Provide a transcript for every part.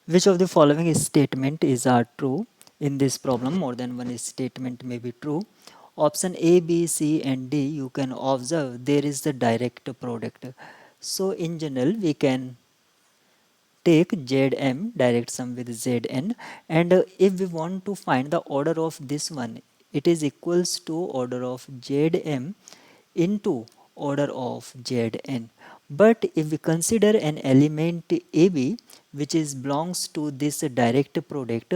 Which of the following statement is are true? In this problem, more than one statement may be true. Option A, B, C and D, you can observe there is the direct product. So in general, we can take Zm direct sum with Zn, and if we want to find the order of this one, it is equals to order of Zm into order of Zn. But if we consider an element AB which is belongs to this direct product,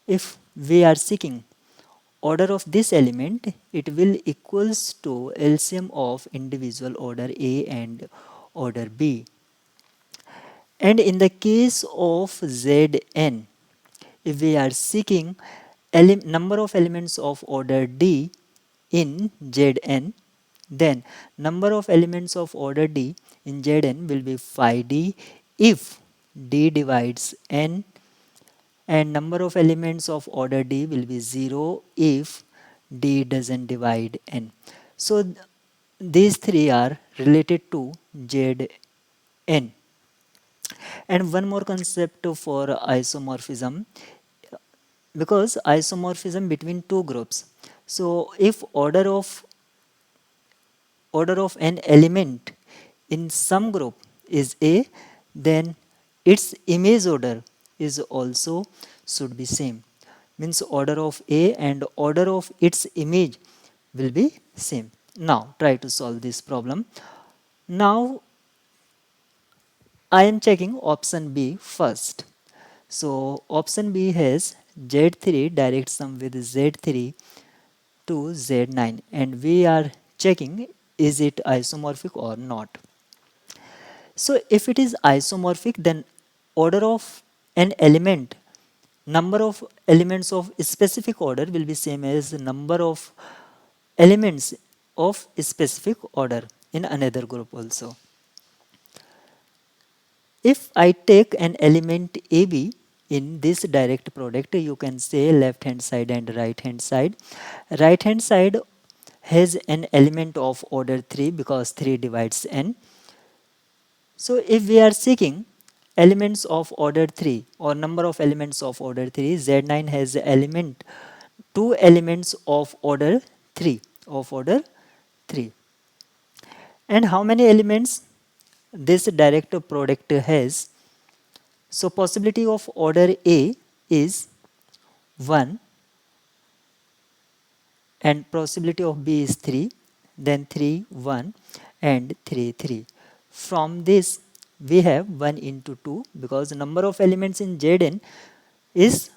if we are seeking order of this element, it will equals to LCM of individual order A and order B. And in the case of Zn, if we are seeking number of elements of order D in Zn, then number of elements of order D in Zn will be phi D if D divides n, and number of elements of order D will be 0 if D doesn't divide n. So these three are related to Zn. And one more concept for isomorphism, because isomorphism between two groups. So if order of an element in some group is A, then its image order is also should be same. Means order of A and order of its image will be same. Now try to solve this problem. Now I am checking option B first. So option B has Z3 direct sum with Z3 to Z9, and we are checking is it isomorphic or not. So if it is isomorphic, then order of an element, number of elements of specific order will be same as number of elements of specific order in another group also. If I take an element AB in this direct product, you can say left hand side and right hand side. Right hand side has an element of order 3 because 3 divides n. So if we are seeking elements of order 3 or number of elements of order 3, Z9 has element 2 elements of order 3 of order 3. And how many elements this direct product has? So possibility of order A is 1 and possibility of B is 3, then 3, 1 and 3, 3. From this we have 1 into 2 because number of elements in Zn is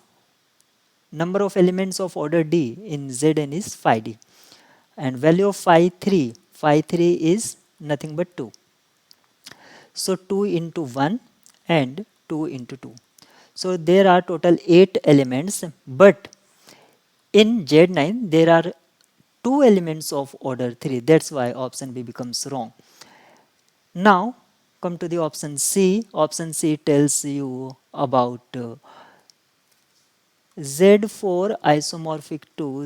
number of elements of order D in Zn is phi D, and value of phi 3 is nothing but 2. So 2 into 1 and 2 into 2. So there are total 8 elements, but in Z9 there are 2 elements of order 3. That's why option B becomes wrong. Now come to the option C. Option C tells you about Z4 isomorphic to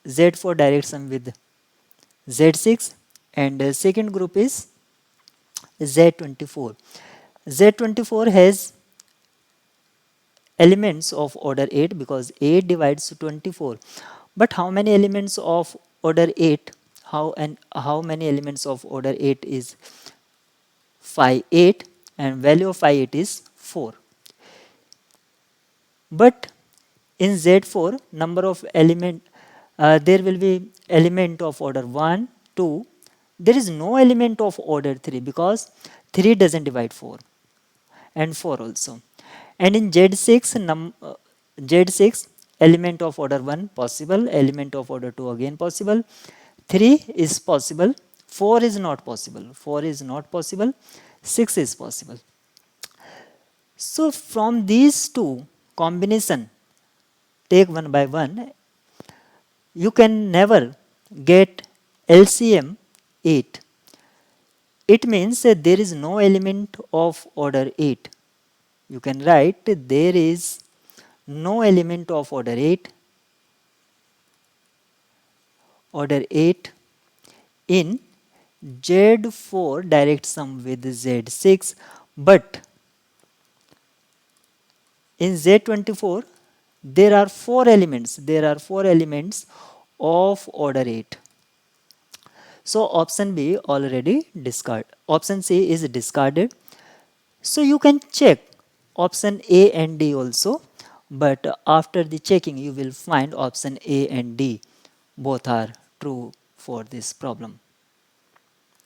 Z4 direct sum with Z6, and second group is Z24. Z24 has elements of order 8 because 8 divides to 24. But how many elements of order 8? How many elements of order 8 is phi 8, and value of phi 8 is 4. But in Z4 number of element, there will be element of order 1, 2. There is no element of order 3 because 3 doesn't divide 4 and 4 also. And in Z6 element of order 1 possible, element of order 2 again possible, 3 is possible, 4 is not possible, 4 is not possible, 6 is possible. So from these two combination, take one by one, you can never get LCM 8. It means that there is no element of order 8. You can write there is no element of order 8 in Z4 direct sum with Z6, but In Z24, there are four elements. There are four elements of order 8. So option B already discarded. Option C is discarded. So you can check option A and D also, but after the checking you will find option A and D both are true for this problem.